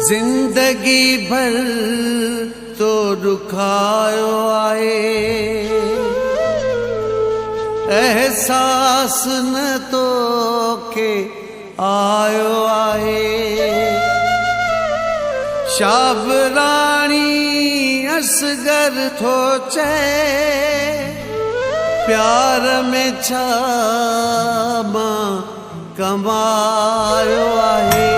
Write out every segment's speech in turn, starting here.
जिंदगी भर तो रुखायो आए, एहसास न तो के आयो आए। शाबरानी असगर थो चे, प्यार में छा मां कमायो आहे।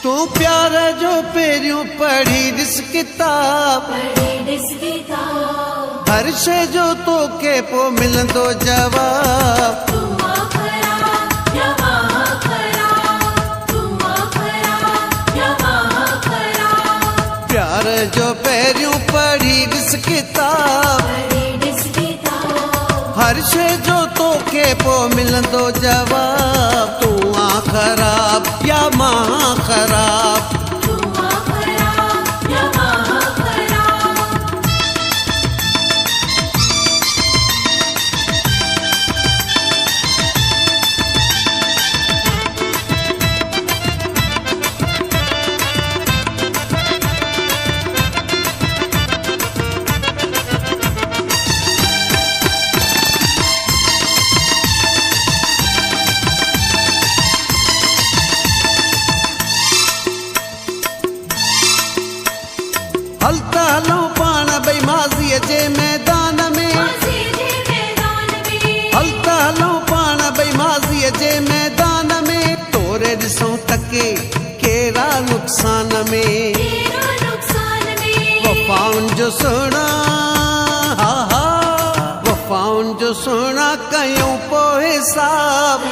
तू प्यार जो पेरियों पढ़ी दिस किताब, हर शे जो तो के पो मिलंदो जवाब। प्यार जो पेरियों पढ़ी दिस किताब, हर शे जो तो के पो मिलंदो जवाब। तू आ खराब या मां खराब, हलता हलो पाण बई माज़ीअ जे मैदान में, हलता हलो पाण बई माज़ीअ जे मैदान में। तोरे ॾिसूं तके केरा नुक़सान में, वफ़ाउनि जो सुहिणा हा हा, वफ़ाउनि जो सुहिणा कयूं पोइ हिसाब।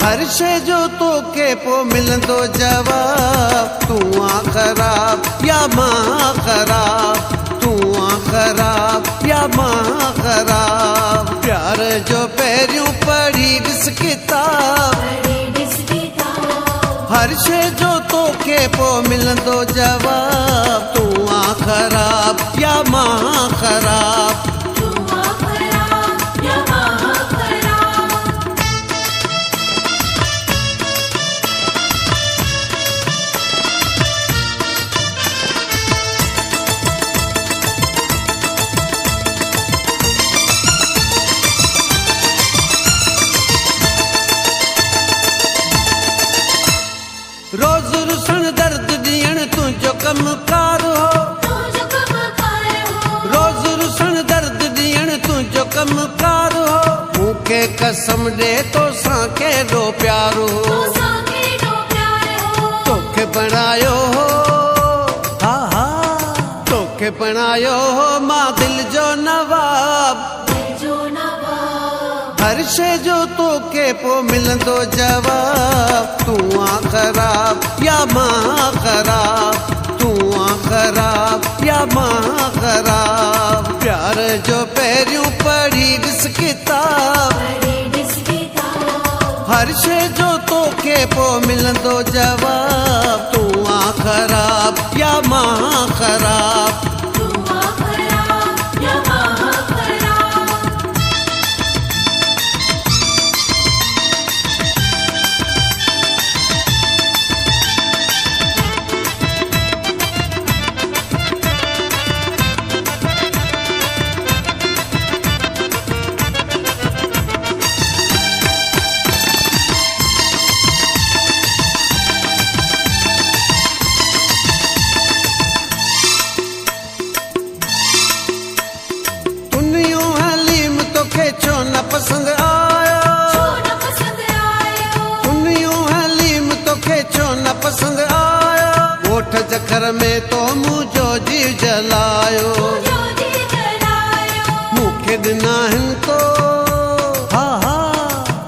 हर शे जो तो के पो मिलंदो जवाब। तू आ खराब या मां खराब, तू आ खराब या मां खराब। प्यार जो पेरियों पढ़ी दिस किताब, हर शे जो तो के पो मिलंदो जवाब। तू आ खराब या मां खराब, रोज रुसण दर्द ॾियण तुंहिंजो कमकार हो। रोज रुसण दर्द ॾियण तुंहिंजो कमकार हो। मूंखे कसम ॾे तोसां केॾो प्यार हो, तोखे बणायो हो हा हा, तोखे बणायो हो मां दिल जो नवाब। हर शे जो तो के पो मिलंदो जवाब। तू आ खराब या मां खराब, तू आ खराब या मां खराब। प्यार जो पेरियों पढ़ी दिस किताब, हर शे जो तो के पो मिलंदो जवाब। तू आ खराब या मां खराब, पसंद आया दुनियों हलीम तो खेचो न पसंद आया। ओठ जखर में तो मुझो जीव जलायो, मूंखे ॾिना हिन तो हा हा,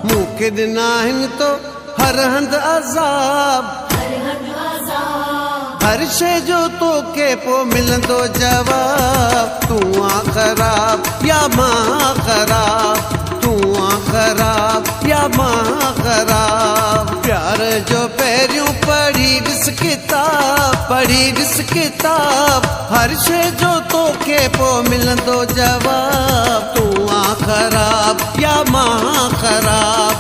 मूंखे ॾिना हिन तो हर हंध अज़ाब। हर शे जो तो के पो मिलंदो जवाब। तू आ खराब या मां खराब, मां ख़राब। प्यार जो पहिरियों पढ़ी ॾिस किताब हर शइ जो तोखे पोइ मिलंदो जवाब। तूं आ ख़राब या मां ख़राब,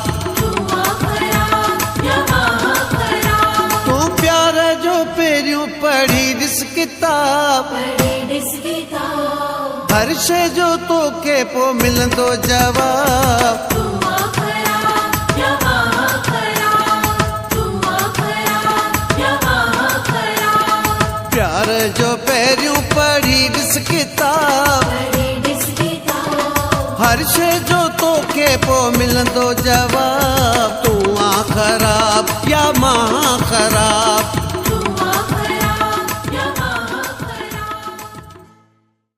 तूं प्यार जो पहिरियों पढ़ी ॾिस किताब हर शइ जो तोखे पोइ मिलंदो जवाब। प्यार जो पहिरियों पढ़ी ॾिस किताब हर शइ जो तोखे पोइ मिलंदो जवाब। तूं आ ख़राब या मां ख़राब।